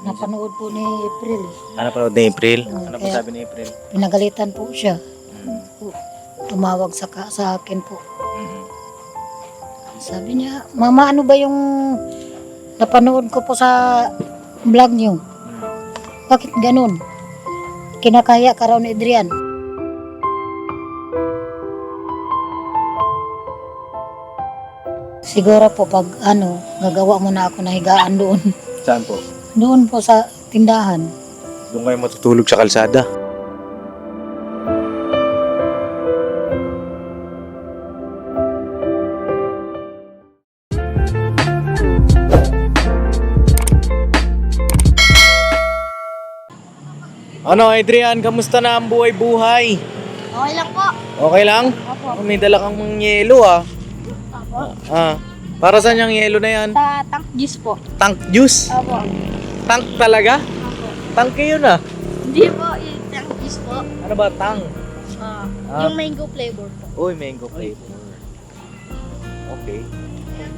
Napanood po ni April. Ano pa ni April? Ano po Kaya- sabi ni April? Pinagalitan po siya. Tumawag sa akin po. Sabi niya, Mama, ano ba yung napanood ko po sa vlog niyo? Bakit ganun? Kinakaya ka raw ni Adrian. Siguro po pag gagawa muna ako na higaan doon. Saan po? Doon po sa tindahan. Doon kayo matutulog sa kalsada. Ano, Adrian, kamusta na ang buhay-buhay? Okay lang po. Okay lang? Opo. May dala kang yelo ah. Opo. Para saan yung yelo na yan? Sa tank juice po. Tank juice? Opo. Tank talaga? Opo. Tank yun ah. Hindi po, yung tank juice po. Ano ba, tank? Yung mango flavor po. Uy, mango flavor. Okay.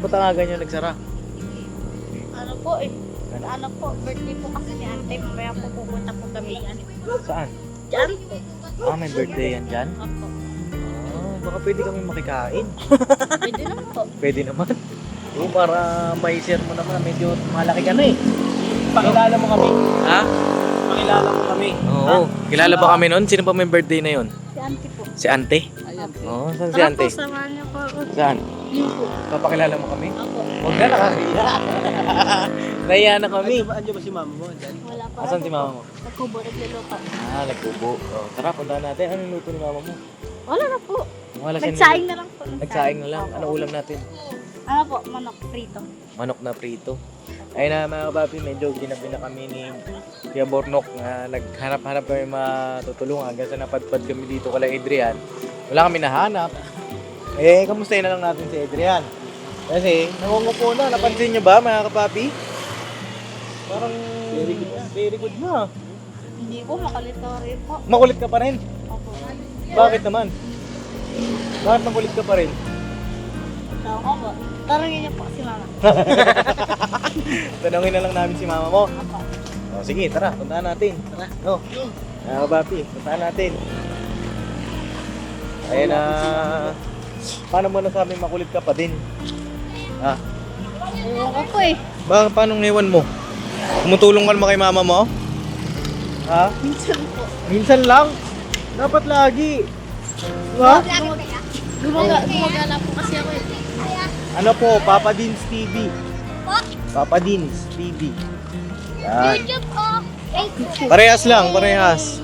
Ba't nga ganyan nagsara? Ano po eh. Ano po, birthday po kasi ni ate. Mamaya po pupunta po kami yan. Saan? Diyan po. May birthday yan dyan? Opo. Baka pwede kami makikain. Pwede lang po. Pwede naman. Oo, para may share mo naman. Medyo malaki ka na eh. Pakilala mo kami. Ha? Pakilala mo kami. Oo. Kilala ba kami nun? Sino ba may birthday na yun? Si auntie po. Si Ante? Ayan. Oo, saan si Tara Ante? po, samahan niyo po ako. Saan? Yun po. Papakilala mo kami? Ako. Huwag na, nakakahiya. Nahiya na kami. Andiyan ba si mama mo? Andyan. Wala pa. Asan si mama mo? Nagkubo, nagluluto. Nagkubo. Tara, puntahan natin. Anong luto ni mama mo? Wala na po. Wala siyang Nagsaing na lang po. Nagsaing na lang. Opo. Ano ulam natin? Ano po, manok prito. Manok na prito. Ayun na mga papi, medyo ginabi na kami ni Kuya Bornok na naghanap-hanap kami matutulungan hanggang sa napadpad kami dito kala Adrian. Wala kami nahanap. Kamustahin na lang natin si Adrian. Kasi, nangungupo na. Napansin niyo ba mga kapapi? Parang very good na. Hindi po, makalito rin po. Makulit ka pa rin. Opo. Bakit naman? Bakit makulit ka pa rin? Tawag ko po. Tarangin niyo po si mama. Tanungin na lang namin si mama mo. Opo. Sige, tara, puntahan natin. Tara. No. Mga kapapi, puntahan natin. Ayun na. Paano mo nasabi makulit ka pa din? Ewan ko po eh. Paano ewan mo? Tumutulong ka naman kay mama mo? Ha? Minsan po. Minsan lang? Dapat lagi. Diba? Gumagala po kasi ako eh. Ano po? Papa Dins TV. Papa Dins TV. Yan. YouTube po. Parehas lang, parehas.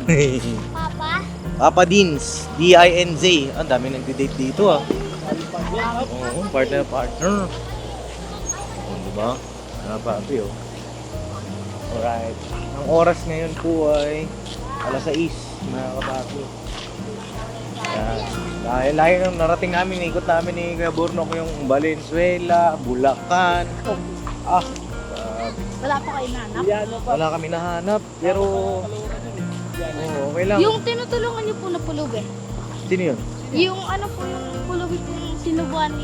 Papa. Papa Dins, D-I-N-Z. Ang dami nagdi-date dito ah. Oo, partner. Diba? Papi oh. Alright. Ang oras ngayon po ay alas 6, mga kapapi. Dahil lagi nung narating namin, ikot namin ni Kuya Bornok yung Valenzuela, Bulacan. Wala po kayo nanap. Wala kami nahanap, pero okay lang. Yung tinutulungan niyo po na pulubi. Sino yun? Yung ano po yung pulubi po yung sinubuan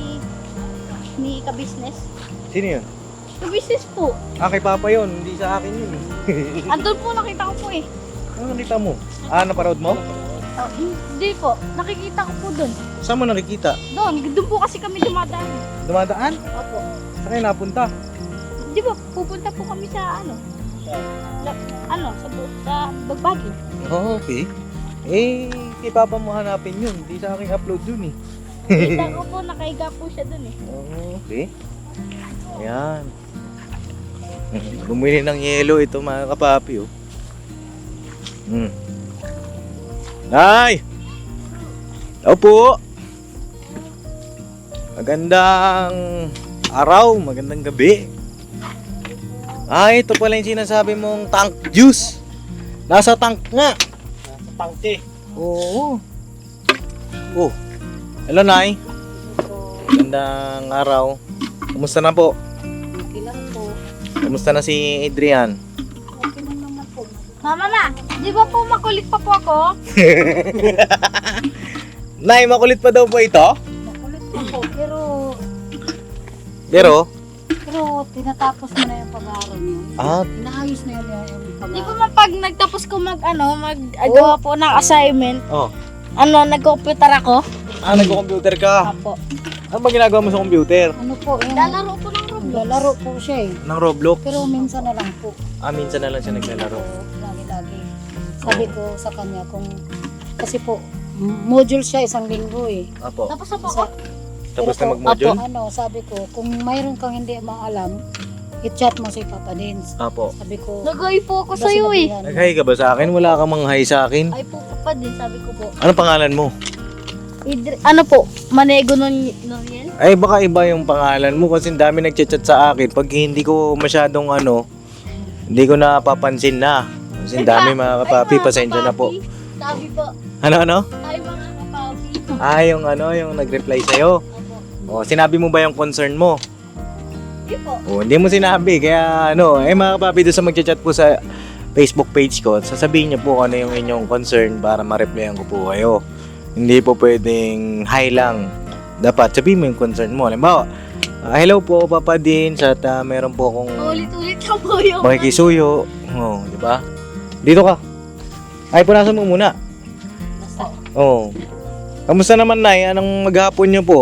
ni ka-business. Sino yun? Ka-business po. Kay Papa yun, hindi sa akin yun. Andun po nakita ko po eh. Ano nakita mo? Naparod mo? Oh, hindi po. Nakikita ko po doon. Saan mo nakikita? Doon po kasi kami dumadaan. Dumadaan? Opo. Saan kayo napunta? Di ba, pupunta po kami sa sa Bagbagi. Okay. Kay Papa mo hanapin yun. Hindi sa aking upload yun eh. Kita ko po, nakahiga po siya doon eh. Okay. Ayan. Bumili ng yelo ito mga kapapi oh. Nay! Tao po! Magandang araw, magandang gabi. Ito pala yung sinasabi mong tank juice. Nasa tank nga. Sa tangke. Oo. Hello, Nay. Magandang araw. Kumusta na po? Okay lang po. Kumusta na si Adrian? Okay lang naman po. Mama na, di ba po makulit pa po ako? Nay, makulit pa daw po ito? Makulit pa po, pero Pero, tinatapos mo na yung pag-aaral niya. Ah. Inaayos na yun yung Di pag-aaral. ba man pag nagtapos ko mag-gawa po ng assignment, Oh. nag-computer ako? Nag-computer ka. Apo. Ano ba ginagawa mo sa computer? Ano po, yung Lalaro po ng Roblox. lalaro po siya eh. Ng Roblox? Pero minsan na lang po. Minsan na lang siya naglalaro. Oo, lagi-lagi. Sabi ko sa kanya kung, kasi po, module siya isang linggo eh. Apo. Tapos na po Sa, ako. Tapos na pero mag-module? sabi ko, kung mayroon kang hindi maalam, i-chat mo si Papa Dins. Apo. Sabi ko, Nag-hi po ako "Wala sa'yo eh. sinabihan." Nag-hi ka ba sa akin? Wala kang mga hi sa akin. Ay po pa din, sabi ko po. Anong pangalan mo? Ano po, Manego Noriel? Ay, baka iba yung pangalan mo kasi dami nagchat-chat sa akin. Pag hindi ko masyadong hindi ko napapansin na. Kasi dami mga kapapi, pasensya na po. Sabi po, Ano? ay mga kapapi. Yung nag-reply sa'yo. O, sinabi mo ba yung concern mo? Di po. O, hindi mo sinabi. Kaya mga kapapi doon sa magchat-chat po sa Facebook page ko, sasabihin niyo po kung ano yung inyong concern para ma-replyan ko po kayo. Hindi po pwedeng hi lang. Dapat sabihin mo yung concern mo. Halimbawa, hello po Papa Dins at meron po akong Ulit-ulit lang po yung... makikisuyo. Di ba? Dito ka. Ay, punasan mo muna. Kamusta naman, Nay? Anong maghapon niyo po?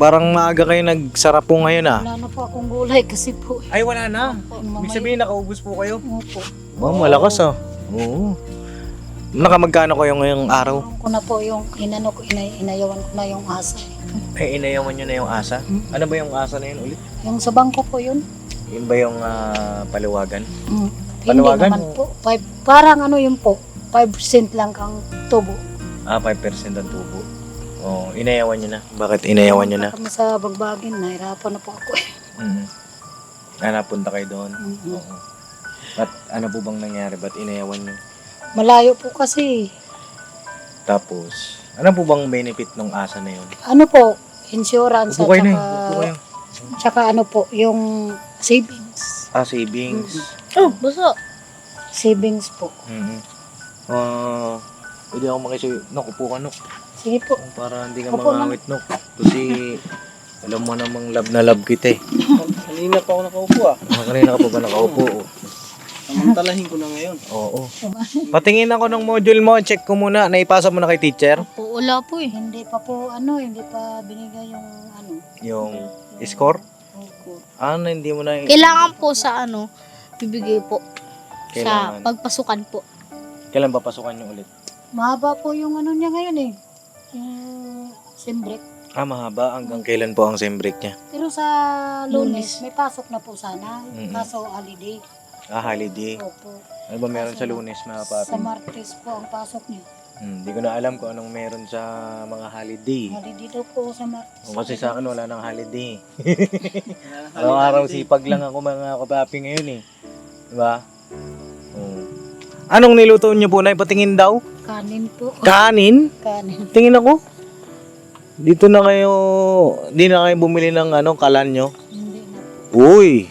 Parang maaga kayo nagsarap po ngayon Wala na po akong gulay kasi po. Ay, wala na. Mamay- Ibig sabihin, nakaubos po kayo. Opo. Malakas Oo. Nakamagkano kayo ngayong araw? Ko na po yung inayawan ko na yung asa. Ay, inayawan nyo na yung asa? Ano ba yung asa na yun ulit? Yung sa bangko po yun. Yun ba yung paliwagan? Hindi Panawagan naman po. Parang yun po. 5% lang ang tubo. 5% ang tubo. Inayawan nyo na. Bakit inayawan nyo na? Kami sa bagbagin, nahirapan na po ako eh. Napunta kayo doon? Mhm. Oo. At ano po bang nangyari? Ba't inayawan nyo? Malayo po kasi. Tapos, ano po bang benefit ng asa na yun? Ano po, insurance Upo at kayo na saka, kayo. tsaka yung savings. Savings. Oh, buso. Savings po. Pwede ako makisuyo. Upo ka, Nok. Sige po. Para hindi ka Opo, mangawit, Nok. Kasi, alam mo namang love na love kita eh. Kanina pa ako nakaupo Kanina ka pa ba nakaupo? Samantalahin ko na ngayon. Oo. Patingin ako ng module mo. Check ko muna. Naipasa mo na kay teacher? Po, wala po eh. Hindi pa po, hindi pa binigay yung Yung score? Opo. Hindi mo na... Kailangan po sa bibigay po. Kailangan. Sa pagpasukan po. Kailan ba pasukan nyo ulit? Mahaba po yung niya ngayon eh. Yung simbrek. Mahaba. Hanggang kailan po ang sem break niya? Pero sa Lunes, may pasok na po sana. Mm-mm. Kaso holiday. Holiday. Opo. Ano ba meron sa Lunes, mga papi? Sa Martes po ang pasok niya. Hindi ko na alam kung anong meron sa mga holiday. Holiday daw po sa Martes. Kasi sa akin wala nang holiday. Araw-araw sipag lang ako mga kapapi ngayon eh. Diba? Anong niluto niyo po na ipatingin daw? Kanin po. Kanin? Kanin. Tingin ako. Dito na kayo, di na kayo bumili ng kalan nyo? Hindi na po. Uy!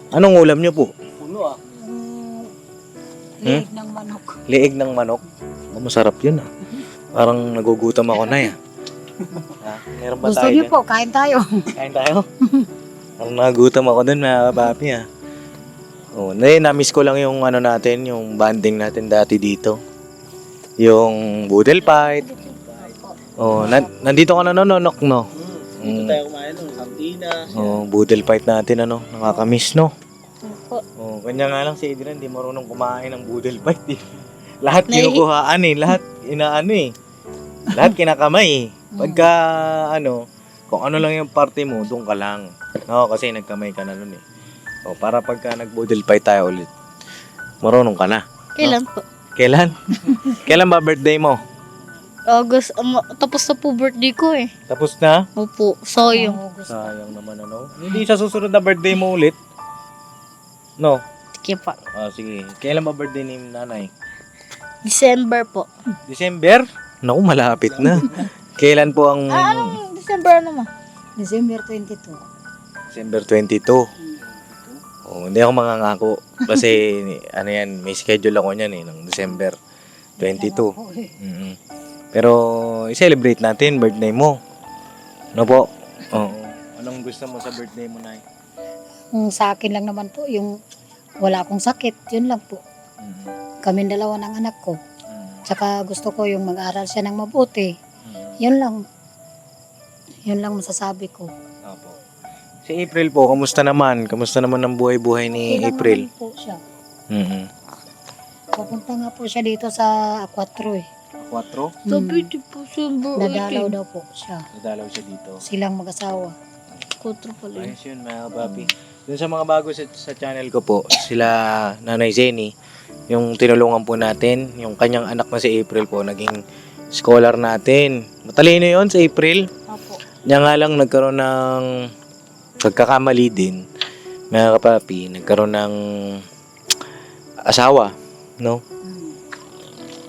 Anong ulam nyo po? Puno Yung liig ng manok. Liig ng manok? Masarap yun Parang nagugutom ako na Meron ba Gusto tayo niyo dyan? po, kain tayo. Kain tayo? Parang nagugutom ako dun mga kapapi na-miss ko lang yung natin, yung banding natin dati dito. Yung boodle fight. Nandito ka na Nok, no? Dito tayo kumain ng sardinas. Boodle fight natin nakakamiss, no? Opo. Kanya nga lang si Adrian, di marunong kumain ng boodle fight eh. Lahat kinukuhaan lahat lahat kinakamay Pagka kung ano lang yung party mo, doon ka lang. No, kasi nagkamay ka na nun eh. Para pagka nag-boodle fight tayo ulit, marunong ka na. Kailan po? Kailan? Kailan ba birthday mo? August. Tapos na po birthday ko eh. Tapos na? Opo. Sayang. Sayang naman Hindi sa susunod na birthday mo ulit? No? Sige pa. Sige. Kailan ba birthday ni nanay? December po. December? Naku, malapit na. Kailan po ang... Anong December naman? December 22. December 22. Hindi ako mangangako. Kasi, may schedule ako niyan ng December 22. Pero, i-celebrate natin birthday mo. No po? Anong gusto mo sa birthday mo, Nay? sa akin lang naman po, yung wala akong sakit, yun lang po. Kaming dalawa ng anak ko. Tsaka gusto ko yung mag-aral siya ng mabuti. Yun lang. Yun lang masasabi ko. Opo. Si April po, kamusta naman? Kamusta naman ang buhay-buhay ni Kailangan April? naman po siya. Mm-hmm. Pupunta nga po siya dito sa Aquatro eh. 4? Sabi di po siya Nadalaw daw po siya. Nadalaw siya dito. Silang mag-asawa. Kutro pala yun. Ayos yun mga kapapi. Dun sa mga bago sa channel ko po, sila Nanay Zenny, yung tinulungan po natin, yung kanyang anak na si April po, naging scholar natin. Matalino yun si April. Opo. Niya nga lang nagkaroon ng pagkakamali din, mga kapapi, nagkaroon ng asawa, no?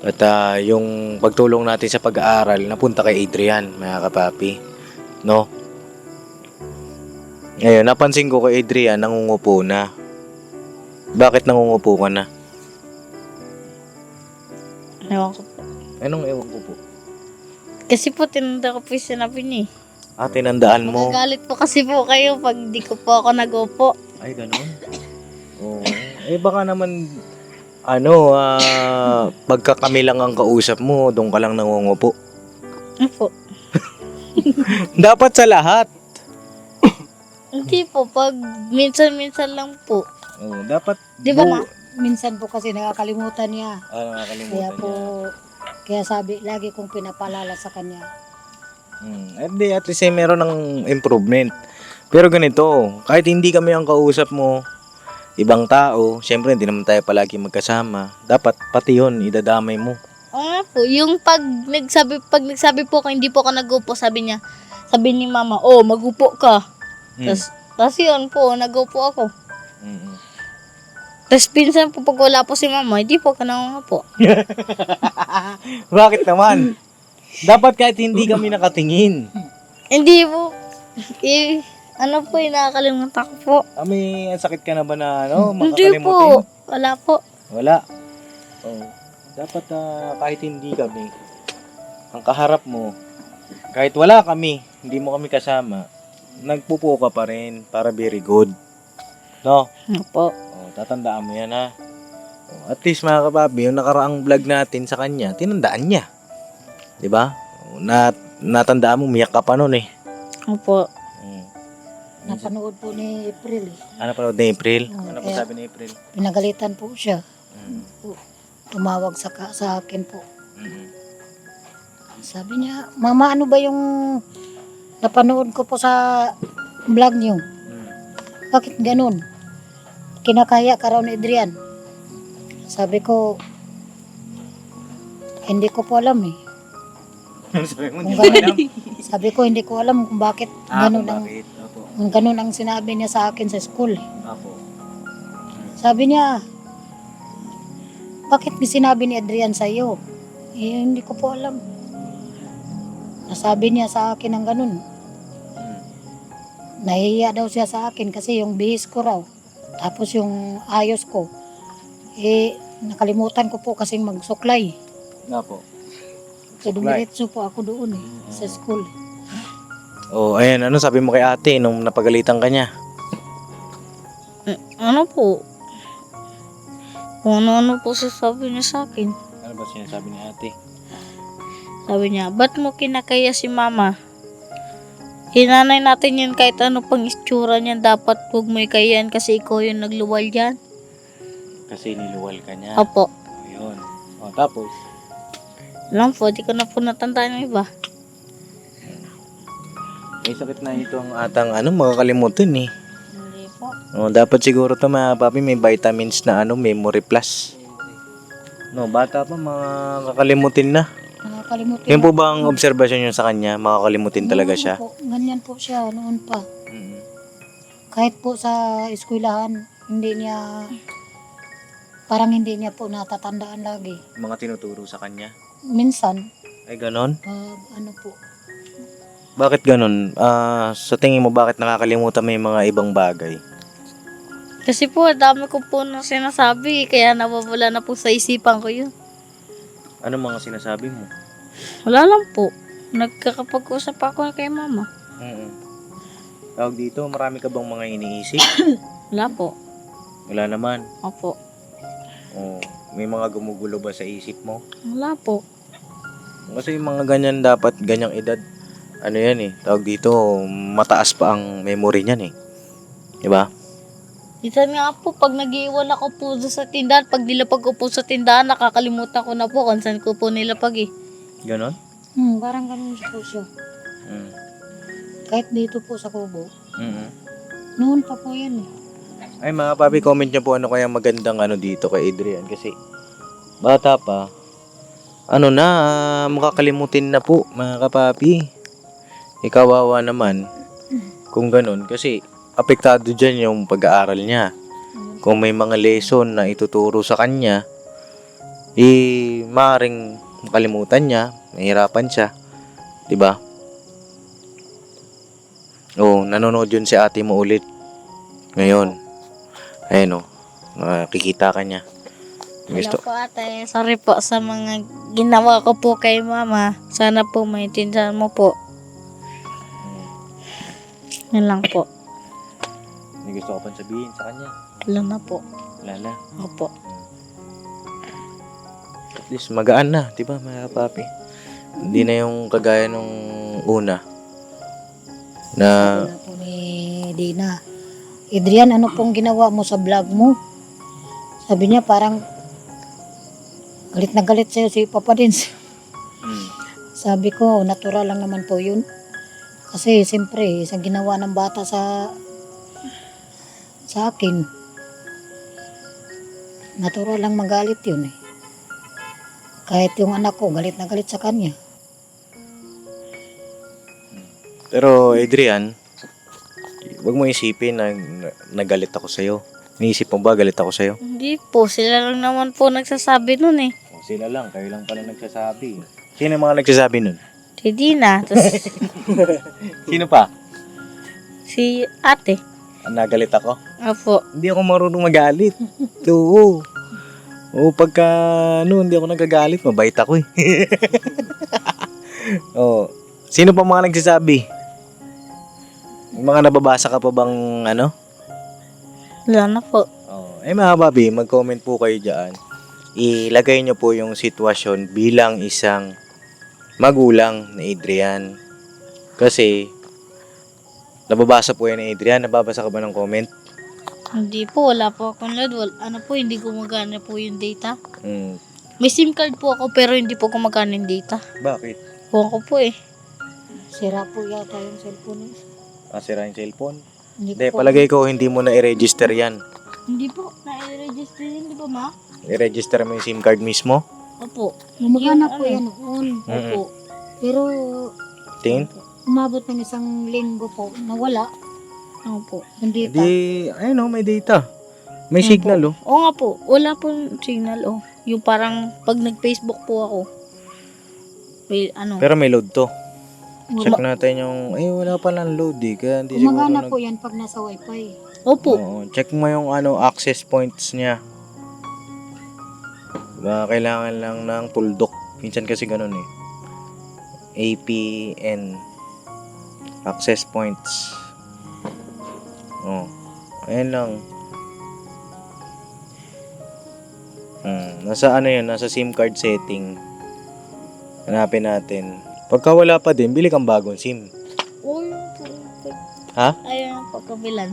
At yung pagtulong natin sa pag-aaral, napunta kay Adrian, mga kapapi, no? Ngayon, napansin ko kay Adrian, nangungupo na. Bakit nangungupo ka na? Ewan ko po. Anong ewan ko po? Kasi po, tinanda ko po yung sinabi niya. Tinandaan mo. Magagalit po kasi po kayo pag di ko po ako nag-upo. Ay, ganun? Oo. Baka naman, pagka kami lang ang kausap mo, doon ka lang nangungupo. Opo. Dapat sa lahat. Hindi po, pag minsan-minsan lang po. Oo, dapat. Di ba, ma? Minsan po kasi nakakalimutan niya. Nakakalimutan Kaya po, niya. kaya sabi, lagi kong pinapalala sa kanya. Hindi, at least meron ng improvement. Pero ganito, kahit hindi kami ang kausap mo, ibang tao, syempre hindi naman tayo palagi magkasama. Dapat pati yun, idadamay mo. Oo nga po, yung pag nagsabi po ako, hindi po ako nag-upo, sabi ni mama, oh, mag-upo ka. Tapos yun po, nag-upo ako. Tapos pinsan po, pag wala po si mama, hindi po ako nangungupo. Bakit naman? Dapat kahit hindi kami nakatingin. Hindi po. Nakakalimutan ko po. May sakit ka na ba na Hindi makakalimutin? po. Wala po. Wala. Oh. Dapat kahit hindi kami, ang kaharap mo, kahit wala kami, hindi mo kami kasama, nagpupo ka pa rin para very good. No? Opo. Tatandaan mo yan ha. At least mga kapabi, yung nakaraang vlog natin sa kanya, tinandaan niya. Diba? Natandaan mo, miyak ka pa nun eh. Opo. Napanood po ni April eh. Ano pa ni April? Oo, Ano pa kaya- sabi ni April? Pinagalitan po siya. Tumawag sa akin po. Sabi niya, Mama, ano ba yung napanood ko po sa vlog niyo? Bakit ganun? Kinakaya ka raw ni Adrian. Sabi ko, hindi ko po alam eh. Sabi mo, Kung ganun, sabi ko, hindi ko alam kung bakit ganun ang, bakit? Opo. kung ganun ang sinabi niya sa akin sa school. Opo. Sabi niya, bakit sinabi ni Adrian sa iyo? Hindi ko po alam. Nasabi niya sa akin ng ganun. Nahihiya daw siya sa akin kasi yung bihis ko raw. Tapos yung ayos ko. Nakalimutan ko po kasing magsuklay. Opo. So dumiretso po ako doon sa school. Oh, ayan, ano sabi mo kay ate nung napagalitan ka niya? Ano po? Kung ano po sasabi niya sa akin. Ano ba sinasabi ni ate? Sabi niya, ba't mo kinakaya si mama? Hinanay natin yun kahit ano pang itsura niya. Dapat huwag mo ikayan kasi ikaw yung nagluwal yan. Kasi niluwal ka niya. Opo. Ayun. Tapos? Alam po, di ko na po natandaan yung iba. May sakit na ito ang atang makakalimutan eh. Hindi po. Dapat siguro to mga papi may vitamins na memory plus. No, bata pa makakalimutin na. Nakakalimutan. Yan po ba ang obserbasyon nyo sa kanya? Makakalimutin talaga siya? Po, ganyan po siya noon pa. Kahit po sa eskwelahan, parang hindi niya po natatandaan lagi. Mga tinuturo sa kanya? Minsan, Ay, ganon? ano po, Bakit ganon? Sa tingin mo, bakit nakakalimutan may mga ibang bagay? Kasi po, dami ko po na sinasabi. Kaya nawawala na po sa isipan ko yun. Ano mga sinasabi mo? Wala lang po. Nagkakapag-usap ako kay mama. Tawag dito, marami ka bang mga iniisip? Wala po. Wala naman. Opo. Oh, may mga gumugulo ba sa isip mo? Wala po. Kasi yung mga ganyan dapat, ganyang edad, ano yan eh, tawag dito, mataas pa ang memory niyan eh. Diba? Minsan nga po, pag nag-iwan ako po sa tindahan, pag nilapag ko po sa tindahan, nakakalimutan ko na po kung saan ko po nilapag eh. Ganon? Parang ganun po siya. Mm. Kahit dito po sa Kubo. Mm. Noon pa po yan eh. Ay mga papi, comment nyo po ano kaya magandang ano dito kay Adrian. Kasi bata pa, ano na, makakalimutin na po mga kapapi. Ikawawa naman kung ganun. Kasi apektado dyan yung pag-aaral niya. Kung may mga lesson na ituturo sa kanya, maaaring makalimutan niya, mahirapan siya. Diba? Oh, nanonood yun si ate mo ulit. Ngayon. Ayun oh, nakikita ka niya. Hello po ate, sorry po sa mga ginawa ko po kay mama. Sana po maintindihan mo po. Yan lang po. May gusto ko pang sabihin sa kanya. Wala na po. Wala na. Opo. At least magaan na, di ba mga papi? Hindi na yung kagaya nung una. Na, Wala po ni Dina. Adrian, ano pong ginawa mo sa vlog mo? Sabi niya parang galit na galit sa'yo si Papa Dins. Sabi ko, natural lang naman po yun. Kasi siyempre, isang ginawa ng bata sa akin. Natural lang magalit yun eh. Kahit yung anak ko, galit na galit sa kanya. pero Adrian, wag mo isipin na nagalit ako sa'yo. Iniisip mo ba galit ako sa'yo? Hindi po, sila lang naman po nagsasabi nun eh. O, sila lang, kayo lang pala nagsasabi. Sino yung mga nagsasabi nun? Si Dina, tapos Sino pa? si ate. Nagalit ako? Opo. Hindi ako marunong magalit. Oo. Oo, pagka hindi ako nagagalit, mabait ako eh. Oo. Sino pa mga nagsasabi? Yung mga nababasa ka pa bang ano? Wala na po. Oh, mga babi, mag-comment po kayo dyan. Ilagay nyo po yung sitwasyon bilang isang magulang ni Adrian. Kasi, nababasa po yan ni Adrian. Nababasa ka ba ng comment? Hindi po, wala po akong load. Ano po, hindi gumagana po yung data. Hmm. May SIM card po ako pero hindi po gumagana yung data. Bakit? Huwag ko po eh. Sira po yata yung cellphone niya. Sira yung cellphone? Hindi Hindi, po. palagay ko hindi mo na i-register yan. Hindi po, na-register yun, di ba ma? I-register mo yung SIM card mismo. Opo. Gumagana Yung po ano? yan noon. Opo. Pero Tingin? umabot ng isang linggo po, nawala. Opo. Hindi pa. Hindi, ayun oh, may data. May signal oh. Oo nga po, wala po signal oh. Yung parang pag nag-Facebook po ako. May ano. Pero may load to. Check Guma- natin yung, wala pa lang load eh. Kaya hindi siguro Gumagana po yan pag nasa wifi. Opo. Oo, check mo yung access points niya. Diba, kailangan lang ng tuldok. Minsan kasi ganun eh. APN. Access points. Oh, ayan lang. Nasa ano yun, nasa SIM card setting. Hanapin natin. Pagka wala pa din, bili kang bagong SIM. Oo, yun po. Ha? Ayun ang pagkabilan.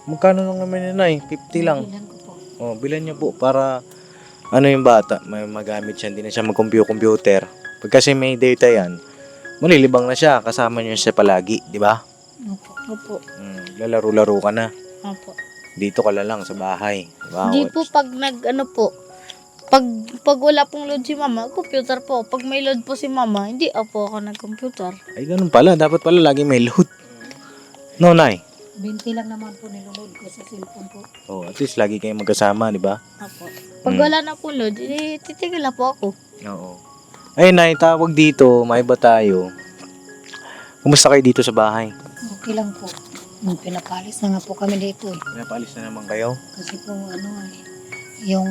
Magkano lang naman yun ay? 50 lang. Bilan ko po. Oh, bilan niyo po para ano yung bata, may magamit siya, hindi na siya mag-computer. Pag kasi may data yan, malilibang na siya, kasama niyo siya palagi, di ba? Opo. Opo. Lalaro-laro ka na. Opo. Dito ka lang sa bahay. Di ba? Hindi po pag pag wala pong load si mama, computer po. Pag may load po si mama, hindi po ako nag-computer. Ay, ganun pala. Dapat pala lagi may load. No, Nay. 20 lang naman po niloload ko sa cellphone po. Oh, at least lagi kayong magkasama, di ba? Opo. Pag wala na pong load, titigil na po ako. Oo. Ay, Nay, tawag dito. May iba tayo. Kumusta kayo dito sa bahay? Okay lang po. Pinapalis na nga po kami dito eh. Pinapalis na naman kayo? Kasi po yung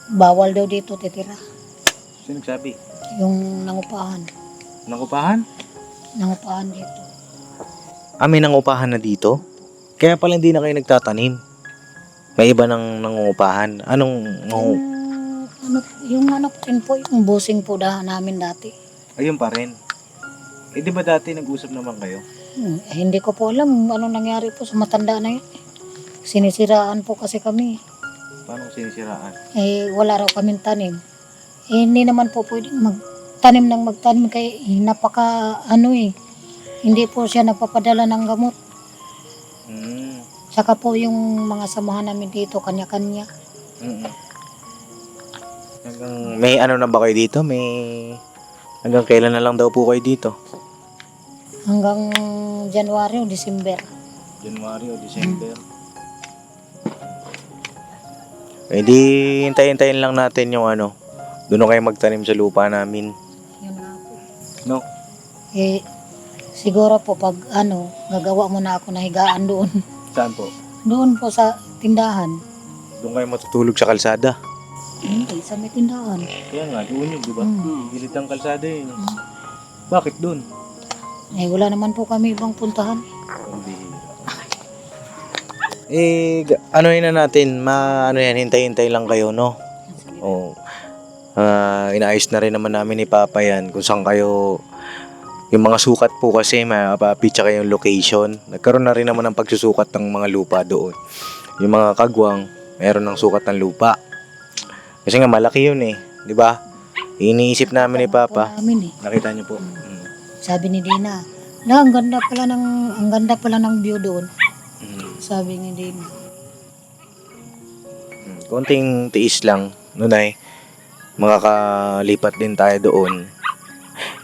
bawal daw dito titira. Sino nagsabi? Yung nangupahan. Nangupahan? Nangupahan dito. May nangupahan na dito? Kaya pala hindi na kayo nagtatanim. May iba nang nangungupahan. Yung ano po rin po, yung busing po namin dati. Ayun pa rin. Eh di ba dati nag-usap naman kayo? Hindi ko po alam anong nangyari po sa matanda na yun. Sinisiraan po kasi kami. Paano sinisiraan? Wala raw kaming tanim. Hindi naman po pwedeng magtanim kaya napaka hindi po siya nagpapadala ng gamot. Saka po yung mga samahan namin dito, kanya-kanya. May ano na ba kayo dito? Hanggang kailan na lang daw po kayo dito? Hanggang January o December. January o December. Eh di, hintayin lang natin yung doon na kayo magtanim sa lupa namin. Yun nga po. No? Siguro po pag gagawa muna ako na higaan doon. Saan po? Doon po sa tindahan. Doon kayo matutulog sa kalsada. Hindi, sa may tindahan. Kaya nga, doon yun, di ba? Mm. Gilid ang kalsada yun. Bakit doon? Wala naman po kami ibang puntahan. Anuhin na natin, hintay-hintay lang kayo, no? Oo. Inaayos na rin naman namin ni Papa yan kung saan kayo, yung mga sukat po kasi, mga papi, tsaka yung location. Nagkaroon na rin naman ng pagsusukat ng mga lupa doon. Yung mga kagwang, meron ng sukat ng lupa. Kasi nga malaki yun di ba? Iniisip namin ni Papa. Nakita niyo po. Sabi ni Dina, ang ganda pala ng view doon. Sabi ni Dina. Konting tiis lang, Nunay. Makakalipat din tayo doon.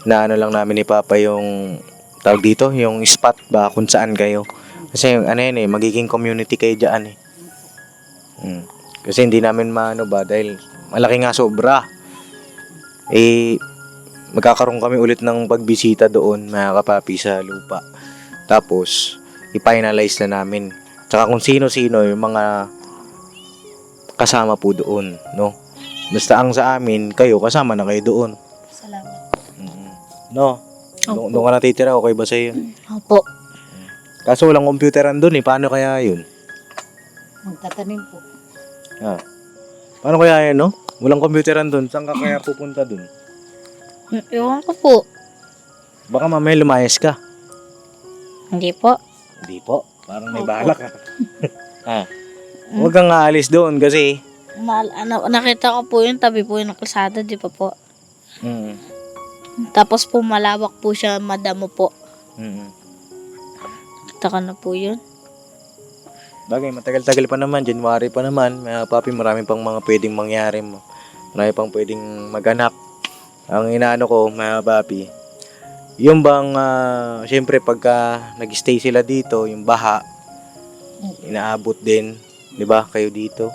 Na lang namin ni Papa yung tawag dito, yung spot ba kung saan kayo. Kasi magiging community kayo dyan Kasi hindi namin dahil malaki nga sobra. Magkakaroon kami ulit ng pagbisita doon, mga kapapi, sa lupa. Tapos, i-finalize na namin. Tsaka kung sino-sino yung mga kasama po doon, no? Basta ang sa amin, kayo, kasama na kayo doon. Salamat. No? Doon ka natitira, okay ba sa'yo? Opo. Kaso walang computeran doon paano kaya yun? Magtatanim po. Paano kaya yan, no? Walang computeran doon, saan ka kaya pupunta doon? Ewan ko po. Baka mamaya lumayas ka. Hindi po. Hindi po, parang may balak ka. Huwag kang aalis doon kasi Nakita ko po yun, tabi po yun ng kalsada, di ba po? Mm. Tapos po malawak po siya, madamo po. Mm. Nakita ko na po yun. Bagay, matagal-tagal pa naman, January pa naman. Mga papi, marami pang mga pwedeng mangyari. Marami pang pwedeng maganap. Ang inaano ko, mga papi, yung bang, syempre pagka nag-stay sila dito, yung baha, inaabot din, di ba, kayo dito.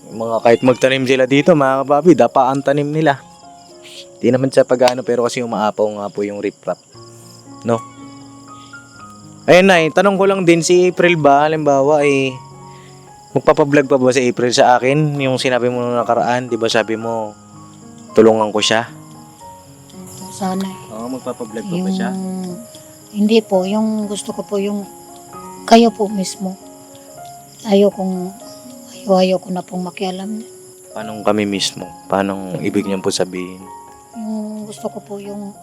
Yung mga kahit magtanim sila dito, mga papi, dapa ang tanim nila. Di naman sa pag-ano, pero kasi umaapaw nga po yung riprap. No? Ayun na, tanong ko lang din si April ba, halimbawa magpapablog pa ba si April sa akin? Yung sinabi mo nung nakaraan, di ba sabi mo, tulungan ko siya? Sana. Oo, magpapablog pa ba siya? Hindi po, yung gusto ko po yung kayo po mismo. Ayaw ko na pong makialam. Paano kami mismo? Paano ibig niyo po sabihin? Yung gusto ko po yung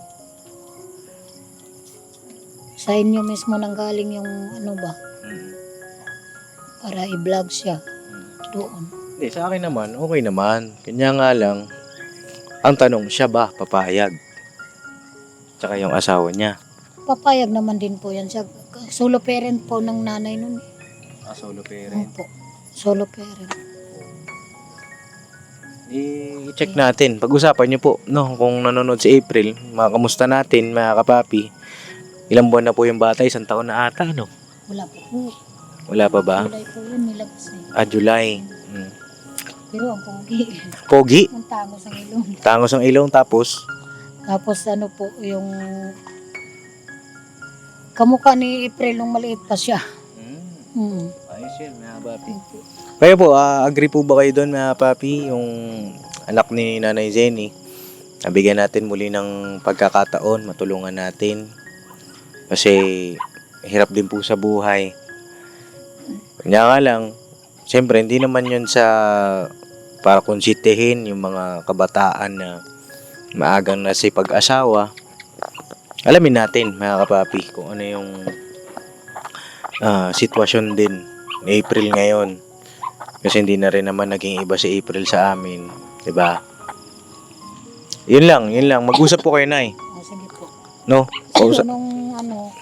sa inyo mismo nanggaling yung para i-vlog siya doon. Hindi, sa akin naman, okay naman. Kanya nga lang, ang tanong, siya ba papayag? Tsaka yung asawa niya. Papayag naman din po yan siya. Solo parent po ng nanay nun. Solo parent. Opo, solo parent. I-check natin. Pag-usapan niyo po, no? Kung nanonood si April, makamusta natin, mga kapapi. Ilang buwan na po yung bata? 1 taon na ata, no? Wala po po. Wala pa ba? July po yun, nilabas eh. July. Pero ang pogi. Pogi? Ang tangos ang ilong. Tangos ang ilong, tapos? Tapos po, yung kamukha ni April nung maliit pa siya. Ayos yun, mga papi. Kaya po, agree po ba kayo doon, mga papi? Yung anak ni Nanay Zenny, nabigyan natin muli ng pagkakataon, matulungan natin. Kasi hirap din po sa buhay. Kanya nga lang, siyempre, hindi naman yun sa para konsitihin yung mga kabataan na maagang nasipag-asawa. Alamin natin, mga kapapi, kung ano yung sitwasyon din ni April ngayon. Kasi hindi na rin naman naging iba si April sa amin. 'Di ba? Yun lang. Mag-usap po kayo, Nay. Sige po. No? So, nung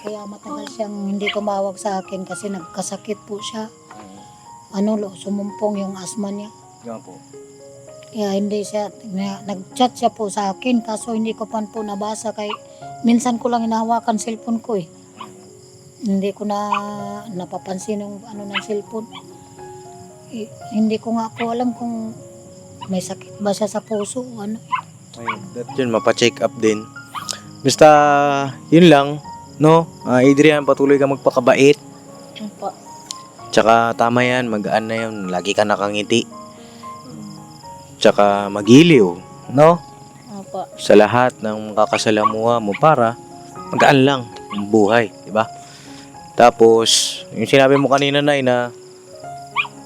kaya matagal siyang hindi tumawag sa akin kasi nagkasakit po siya. Sumumpong yung asma niya. Nga po. Kaya hindi siya, nag-chat siya po sa akin kaso hindi ko pa po nabasa kay minsan ko lang hinahawakan cellphone ko eh. Hindi ko na napapansin yung ng cellphone. Hindi ko nga po alam kung may sakit ba siya sa puso o ano. Ayun, yun, mapacheck up din. Basta, yun lang, no? Adrian, patuloy ka magpakabait. Opo. Tsaka tama yan, magaan na yun. Lagi ka nakangiti. Tsaka magiliw, no? Opo. Sa lahat ng kakasalamuha mo para magaan lang ang buhay, di ba? Tapos, yung sinabi mo kanina, Nay, na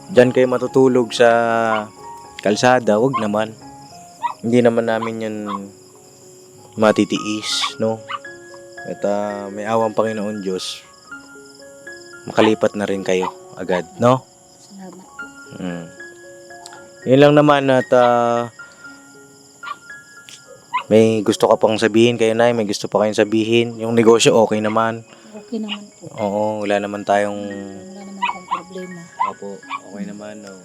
dyan kayo matutulog sa kalsada, wag naman. Hindi naman namin yan matitiis, no? At may awang Panginoon Diyos, makalipat na rin kayo agad, no? Salamat po. Yun lang naman at may gusto ka pang sabihin kayo, Nay, may gusto pa kayong sabihin. Yung negosyo okay naman. Okay naman po. Oo, wala naman tayong Wala naman pong problema. Opo, okay naman. No?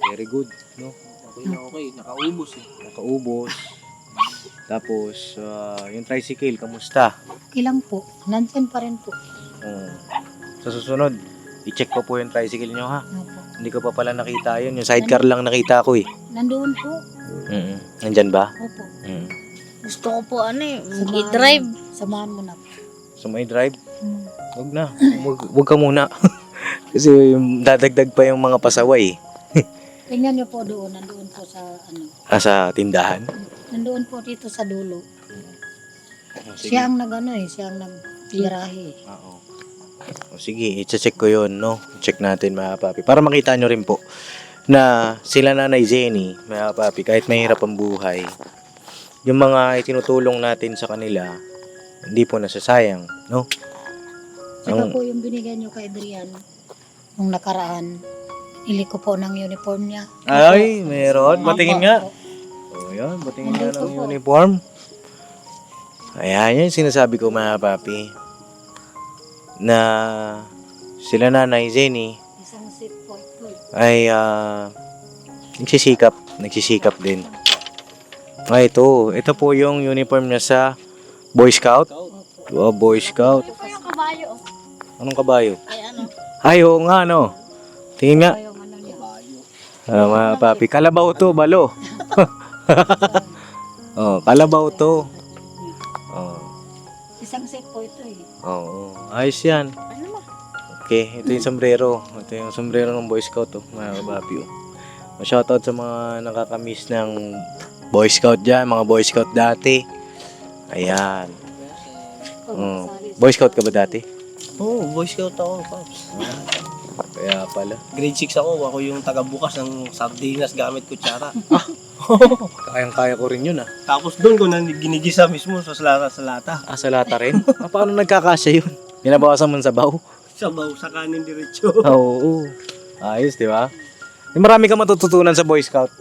Very good, no? Okay. Nakaubos eh. Nakaubos. Tapos, yung tricycle, kamusta? Okay lang po. Nandyan pa rin po. Sa susunod, i-check ko po yung tricycle nyo, ha? Opo. Hindi ko pa pala nakita yun. Yung sidecar lang nakita ko, eh. Nandoon po. Nandyan ba? Opo. Gusto ko po i-drive. Samahan mo na po. So, may drive? Hmm. Huwag na. Huwag ka muna. Kasi dadagdag pa yung mga pasaway, eh. Tingnan niyo po doon. Nandoon po sa Sa tindahan? Nandoon po dito sa dulo. Sige. Siya ang siya ang nagpirahe. Oo. O sige, i-check ko yun, no? Check natin, mga papi. Para makita nyo rin po na sila Nanay Jenny, mga papi, kahit mahirap ang buhay, yung mga itinutulong natin sa kanila, hindi po nasasayang, no? Saka po yung binigay niyo kay Adrian nung nakaraan. Ili ko po ng uniform niya. Ay, meron. Batingin nga. Opo. O yan, batingin nga Nandito ng po. uniform. Ayan, yung sinasabi ko, mga papi, na sila Nanay Jenny Isang seat po ito. ay nagsisikap din. Ito po yung uniform niya sa Boy Scout. Opo. Boy Scout. Ito yung kabayo. Anong kabayo? Ay, Oo nga, no? Tingin nga. Yung niya. Mga papi, kalabaw to, balo. Kalabaw to. Isang seat po ito eh. Ayos yan. Ano ba? Okay, ito yung sombrero. Ito yung sombrero ng Boy Scout, mga papi. Shoutout sa mga nakakamiss ng Boy Scout dyan, mga Boy Scout dati. Ayan. Boy Scout ka ba dati? Oo, Boy Scout ako, Pops. Kaya pala. Grade 6 ako. Ako yung taga-bukas ng sardinas gamit kutsara. Kayang-kaya ko rin yun, ah. Tapos doon ko na ginigisa mismo sa lata. Sa lata rin? Paano nagkakasya yun? Binabawasan mo sa sabaw? Sabaw sa kanin diretso. Oo. Ayos, di ba? Marami ka matututunan sa Boy Scout.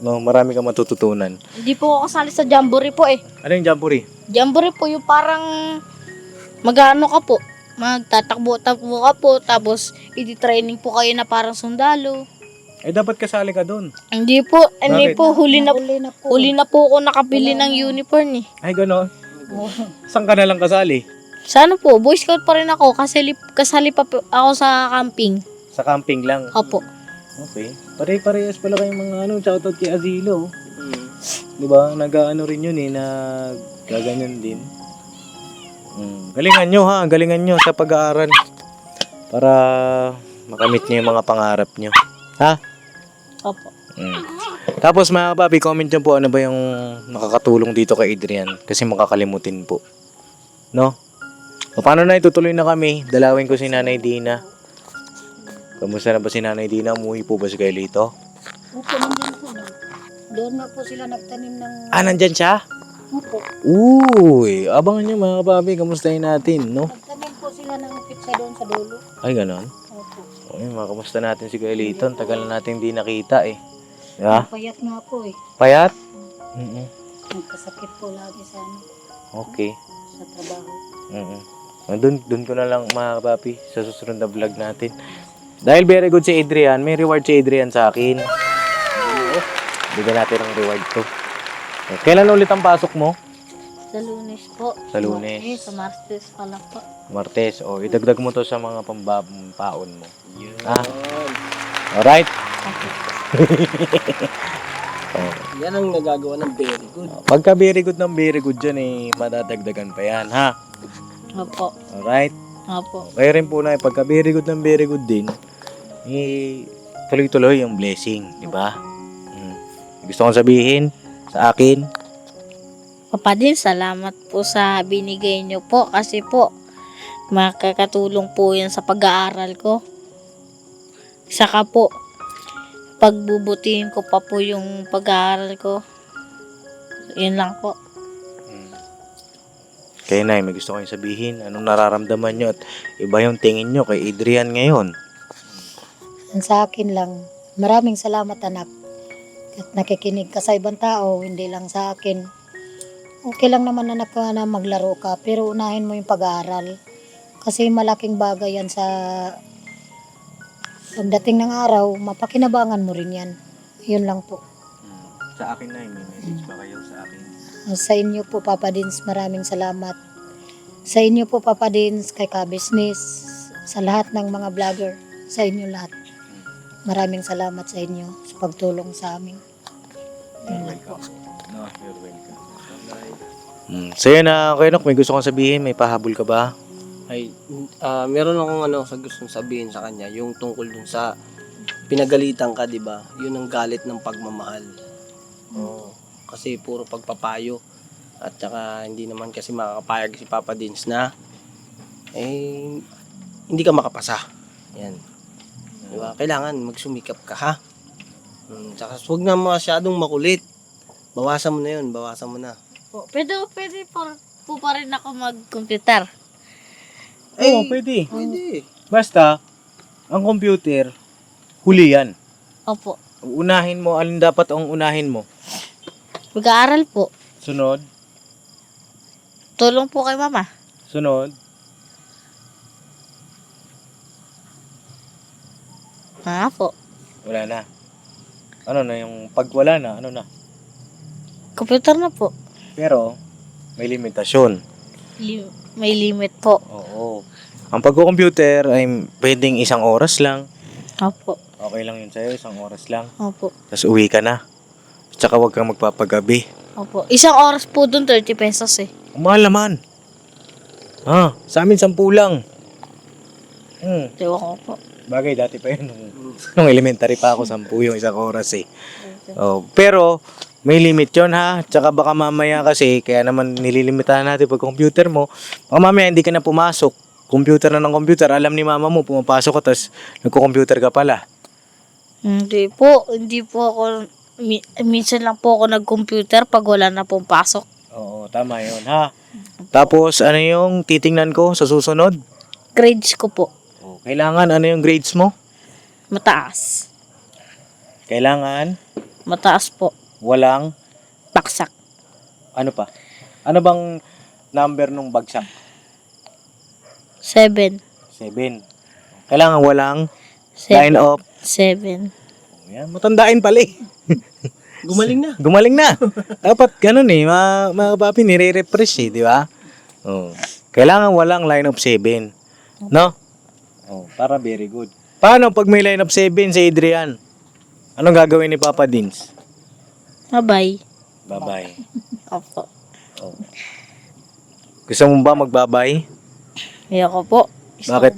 No, marami ka matututunan. Hindi po ako kasali sa jamboree po eh. Ano yung jamboree? Jamboree po yung parang mag-ano ka po. Magtatakbo-takbo ka po. Tapos, i-training po kayo na parang sundalo. Dapat kasali ka doon. Hindi po. Hindi Bakit? po. Huli Huli na po ako nakabili ng uniform eh. Ay, gano'n. Saan ka na lang kasali? Sana po. Boy Scout pa rin ako. Kasali pa po ako sa camping. Sa camping lang. Opo. Okay. Pare-parehas pala kayong mga shoutout kay Azilo. Di ba? Nag-ano rin yun eh, gaganyan din. Galingan nyo ha, galingan nyo sa pag-aaral. Para makamit nyo yung mga pangarap nyo. Ha? Opo. Tapos mga papi, comment nyo po ano ba yung nakakatulong dito kay Adrian. Kasi makakalimutin po. No? O paano na itutuloy na kami? Dalawin ko si Nanay Dina. Kamusta na ba si Nanay Dina? Umuwi po ba si Kuya Lito? Opo, nandyan po. Doon nga po sila nagtanim ng... Ah, nandyan siya? Opo. Uy, abangan nyo mga kapapi, kamustahin natin, no? Nagtanim po sila ng pizza doon sa dulo. Ay, ganon. Opo. Uy, makamusta natin si Kuya Lito. Ang tagal na natin hindi nakita eh. Diba? Payat nga po eh. Payat? Mm-mm. Nagkasakit po lagi sa ano, Okay. sa trabaho. Mm-mm. Doon ko na lang mga kapapi sa susunod na vlog natin. Dahil very good si Adrian, may reward si Adrian sa akin. Bigyan natin ng reward to. Kailan ulit ang pasok mo? Sa Lunes po. Sa Lunes. Sa Martes pala po. Martes. O, idagdag mo to sa mga pampaon mo. Ah. Alright. Yan ang nagagawa ng very good. Pagka very good dyan eh, madadagdagan pa yan, ha? Opo. Alright. Opo. Kaya rin po na, pagka very good din, eh, tuloy-tuloy yung blessing, di ba? Gusto kong sabihin sa akin, Papa din, salamat po sa binigay niyo po kasi po makakatulong po yan sa pag-aaral ko. Saka po, pagbubutihin ko pa po yung pag-aaral ko. Yun lang po. kaya na, may gusto kong sabihin, anong nararamdaman nyo at iba yung tingin nyo kay Adrian ngayon. Ang sa akin lang, maraming salamat anak. At nakikinig ka sa ibang tao, hindi lang sa akin. Okay lang naman anak na maglaro ka, pero unahin mo yung pag-aaral. Kasi malaking bagay yan sa pagdating ng araw, mapakinabangan mo rin yan. Yun lang po. Sa akin na, may message ba kayo sa akin? Sa inyo po Papa Dins, maraming salamat. Sa inyo po Papa Dins, kay Ka-Business, sa lahat ng mga vlogger, sa inyo lahat. Maraming salamat sa inyo sa pagtulong sa amin. Yun lang po. No, you're welcome. So yun na, Kuya Nok, may gusto kong sabihin, may pahabol ka ba? Ay, meron akong sa gustong sabihin sa kanya, yung tungkol dun sa pinagalitan ka, di ba? Yun ang galit ng pagmamahal. Oo. Kasi puro pagpapayo. At saka hindi naman kasi makakapayag si Papa Dins na hindi ka makapasa. Yan. Di ba? Kailangan magsumikap ka, ha? Tsaka huwag na masyadong makulit. Bawasan mo na yun, bawasan mo na. Po, pwede po pa rin ako mag-computer. Oo, pwede. Pwede. Basta, ang computer, huli yan. Opo. Unahin mo, alin dapat ang unahin mo? Mag-aaral po. Sunod, Tulong po kay mama. sunod, Po. wala na. Ano na yung pag wala na, ano na? Computer na po. Pero, may limitasyon. May limit po. Oo. Ang pagko-computer ay pwedeng 1 oras lang. Opo. Okay lang yun sa'yo, 1 oras lang. Opo. Tapos uwi ka na. Tsaka huwag kang magpapagabi. Opo. 1 oras po dun, 30 pesos eh. Mahal naman. Sa amin 10 lang. Ewan ko po. Bagay, dati pa yun. Nung elementary pa ako, 10 yung 1 oras eh. Oh, pero, may limit yun ha. Tsaka baka mamaya kasi, kaya naman nililimitahan natin pag computer mo. Baka mamaya hindi ka na pumasok. Computer na ng computer. Alam ni mama mo, pumapasok ka, tapos nagko-computer ka pala. Hindi po. Hindi po ako, minsan lang po ako nag-computer pag wala na pong pasok. Oo, tama yun ha. Tapos, ano yung titingnan ko sa susunod? Grades ko po. Kailangan, ano yung grades mo? Mataas. Kailangan, Mataas po. walang, Baksak. ano pa? Ano bang number nung bagsak? 7. 7. Kailangan walang 7. line of. 7. Yan, matandain pala eh. Gumaling na. Gumaling na. Dapat ganun eh. Mga papi, nire-refresh eh, di ba? Oh. Kailangan walang line of 7. No? Oh, para very good. Paano pag may line of 7 si Adrian? Anong gagawin ni Papa Dins? Bye-bye. Bye-bye. Opo. Oh. Gusto mo ba magbabay? Ayoko po. Bakit?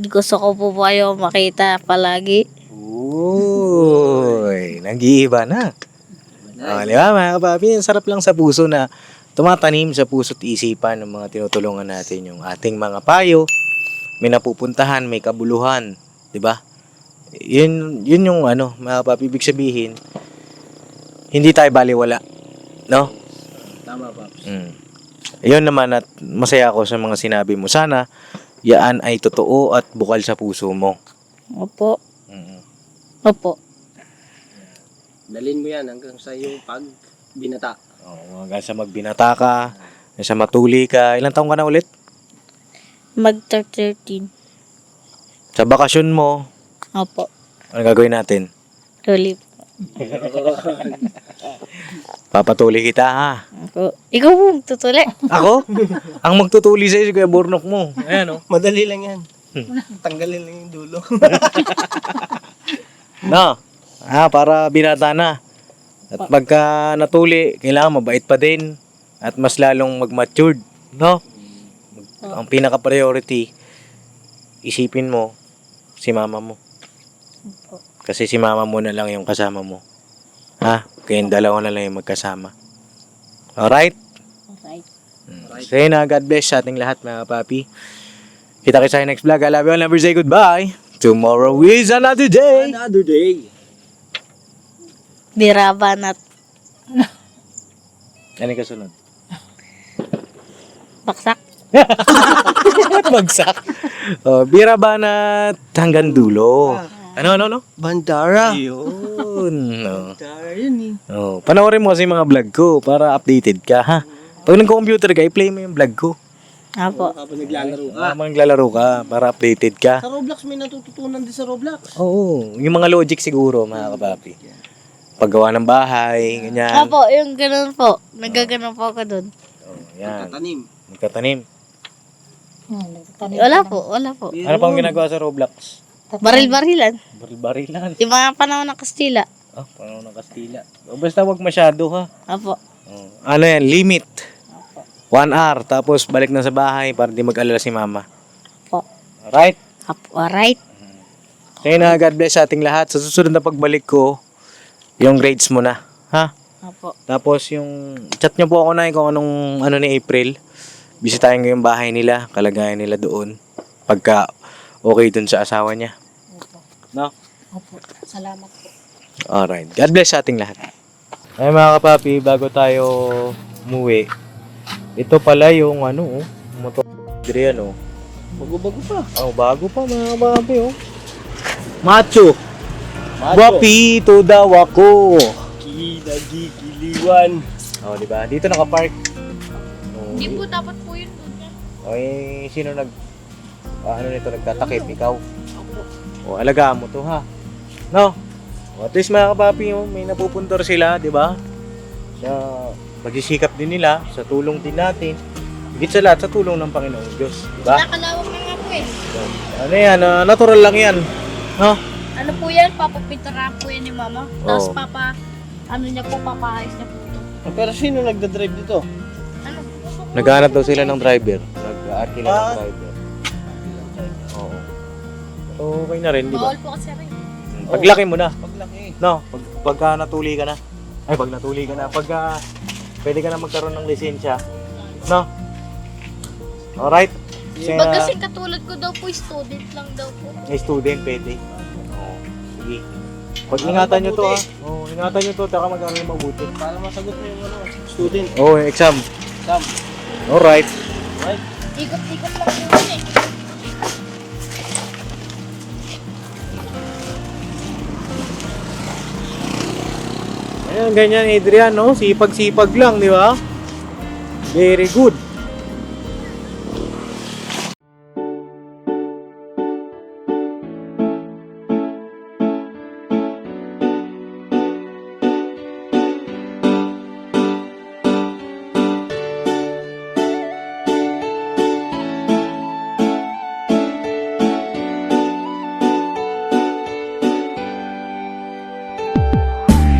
Gusto ko po kayo makita palagi. Uy, nag-iiba na. Di ba mga kapapi, ang sarap lang sa puso na tumatanim sa puso't isipan ng mga tinutulungan natin yung ating mga payo. May napupuntahan, may kabuluhan, di ba? yun yung ano, mga papi, ibig sabihin, hindi tayo baliwala. No? Tama, Paps. Ayun naman at masaya ako sa mga sinabi mo. Sana, yaan ay totoo at bukal sa puso mo. Opo. Mm. Opo. Dalhin mo yan hanggang sa yung pag binata. Oo, hanggang sa magbinata ka, hanggang sa matuli ka. Ilang taong ka na ulit? Mag-13. Sa bakasyon mo, Opo. ano gagawin natin? Loli po. Papatuli kita, ha? Opo. Ikaw po magtutuli. Ako? Ang magtutuli sa'yo si Kuya Bornok mo. Ayan, oh. Madali lang yan. Tanggalin lang yung dulo. No? Para binata na. At pagka natuli, kailangan mabait pa din. At mas lalong mag-matured. No? Ang pinaka-priority, isipin mo, si mama mo. Kasi si mama mo na lang yung kasama mo. Ha? Kayong dalawa na lang yung magkasama. Alright? Alright. So yun na, God bless sa ating lahat mga papi. Kita kayo sa next vlog. I love you. I'll never say goodbye. Tomorrow is another day. Another day. Birabanat. Ano yung kasunod? Baksak. Magsak. Bira ba na hanggang dulo? Ano? Bandara. Yun. Bandara yun eh. Panoorin mo kasi mga vlog ko para updated ka, ha? Pag nag-computer ka, i-play mo yung vlog ko. Opo. Kapag naglalaro ka. Habang naglalaro ka, para updated ka. Sa Roblox may natututunan din sa Roblox. Oo. Yung mga logic siguro, mga kapapi. Paggawa ng bahay, ganyan. Opo, yung ganun po. Nagaganon po ako dun. Yan. Tatanim. Magtatanim. Nagtatanim Wala ka po, wala po. Ano pang ginagawa sa Roblox? Baril-barilan. Baril-barilan. Yung mga panahon ng Kastila. Panahon ng Kastila. Basta wag masyado, ha? Opo. Ano yan? Limit. 1 hour. Tapos balik na sa bahay para di mag-alala si mama. Opo. Alright? Opo, alright. Kaya na, God bless sa ating lahat. Sa susunod na pagbalik ko, yung grades mo na. Ha? Opo. Tapos yung chat nyo po ako na kung anong ano ni April. Bisitahin ko yung bahay nila, kalagayan nila doon. Pagka okay dun sa asawa niya. Opo. No? Opo. Salamat po. Alright. God bless sa ating lahat. Ay mga kapapi, bago tayo umuwi, ito pala yung ano, motor. Ano? Bago-bago pa. Bago pa mga kapapi, oh. Macho. Guwapito daw ako. Kinagigiliwan. Di ba? Dito naka-park. Hindi po dapat po yun doon. Sino ano nito nagtatakip? Ikaw? Alagaan mo to, ha? No? At least mga kapapi, may napupuntor sila, di ba? Sa pagsisikap din nila, sa tulong din natin. Higit sa lahat, sa tulong ng Panginoong Diyos, di ba? Nakalawak na nga po eh. Ano yan? Natural lang yan. No? Ano po yan? Papapinturahan po yan ni mama. Tapos Oo. ano niya po, papaayos niya po ito. Pero sino nagdadrive dito? Ano? Naghahanap daw sila ng driver. Nag-arkila ng driver. Oo. So, okay na rin, di ba? Bawal po kasi rin. Paglaki mo na. Paglaki. No, pagka natuli ka na. Pag natuli ka na. Pagka pwede ka na magkaroon ng lisensya. No? Alright? Kasi Pag kasi katulad ko daw po, student lang daw po. student, pwede. Oo. Sige. Pag-ingatan nyo to, ha? Ingatan nyo to, taka mag-aral mabuti. Para masagot mo yung student. Yung exam. Sam. Alright. Right? Ikot-ikot lang po yun eh. Ayan, ganyan, Adrian, no? Sipag-sipag lang, di ba? Very good.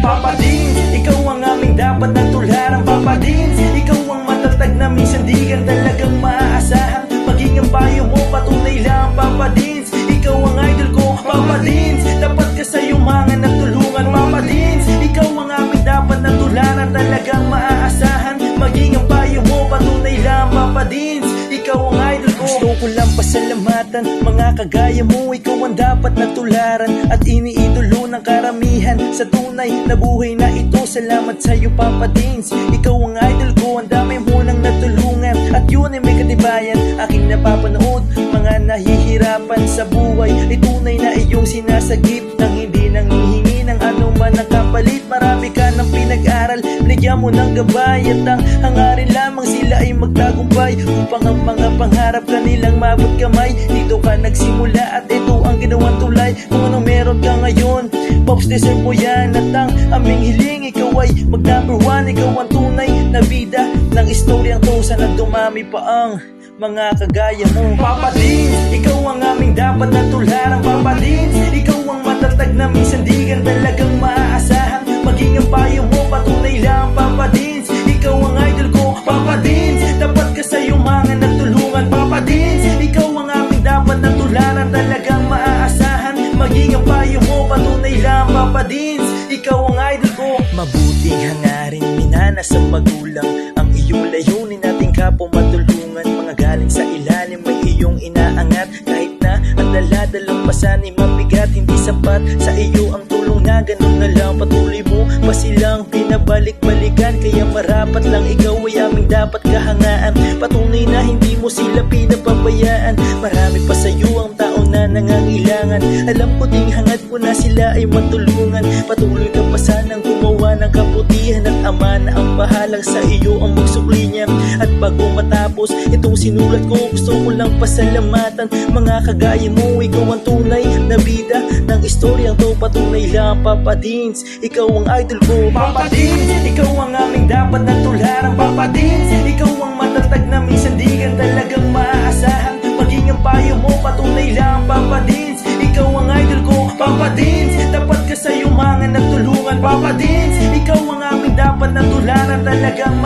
Papa Dins, ikaw ang aming dapat na tularan. Papa Dins, ikaw ang matatag na minsan di ka talagang maaasahan. Maging ang payo mo, patunay lang Papa Dins, ikaw ang idol ko Papa Dins, dapat ka sa yumangan at tulungan Papa Dins, ikaw ang aming dapat na tularan. Talagang maaasahan. Maging ang payo mo, patunay lang Papa Dins, ikaw ang idol ko. Gusto ko lang pasalamatan tularan. Mga kagaya mo, ikaw ang dapat na tularan at iniidolo ng karamihan sa tunay na buhay na ito. Salamat sa'yo Papa Dins, ikaw ang idol ko, ang dami mo nang natulungan at yun ay may katibayan. Aking napapanood, mga nahihirapan sa buhay ay tunay na iyong sinasagip nang hindi nanghihingi ng anuman ang kapalit. Marami ka ng pinag-aral, binigyan mo ng gabay at ang hangarin lamang sila ay magtagumpay upang ang mga pangarap kanilang mabot kamay. Dito ka nagsimula at ito ang ginawang tulay. Kung ano meron ka ngayon, Pops, deserve mo yan at ang aming hiling, ikaw ay mag number one. Ikaw ang tunay na bida ng istoryang to, sana dumami pa ang mga kagaya mo. Papa Dins, ikaw ang aming dapat na tularan. Papa Dins, ikaw ang matatag na minsan di ka talagang maaasahan. Maging ang payo mo, patunay lang Papa Dins, ikaw ang idol ko Papa Dins, dapat ka sa iyong mga nagtulungan. Papa Dins, ikaw ang aming dapat na tularan, talagang maaasahan. Maging ang payo mo, patunay lang Papa Dins, ikaw ang idol ko. Mabuting hangarin, minana sa magulang, ang iyong layunin nating kapwa matulungan. Mga galing sa ilalim may iyong inaangat, kahit na ang daladalang pasan ay mabigat, hindi sapat sa iyo ang tulong na ganun na lang. Patuloy mo pa silang pinabalik-balikan, kaya marapat lang ikaw ay aming dapat kahangaan. Patunay na hindi mo sila pinapabayaan, marami pa sa iyo ang tao na nangangailangan. Alam ko ding hangad mo na sila ay matulungan. Patuloy ka pa sanang gumawa ng kabutihan at ama na ang bahalang sa iyo ang magsukli niya. At bago matapos itong sinulat ko, gusto ko lang pasalamatan mga kagaya mo. Ikaw ang tunay na bida ng istoryang to, patunay lang Papa Dins, ikaw ang idol ko. Papa Dins, ikaw ang aming dapat na tularan. Papa Dins, ikaw ang matatag na minsan di ka talagang maaasahan. Maging ang payo mo, patunay lang Papa Dins, ikaw ang idol ko. Papa Dins, dapat ka sa iyong mga nagtulungan. Papa Dins, ikaw ang aming dapat na tularan, talagang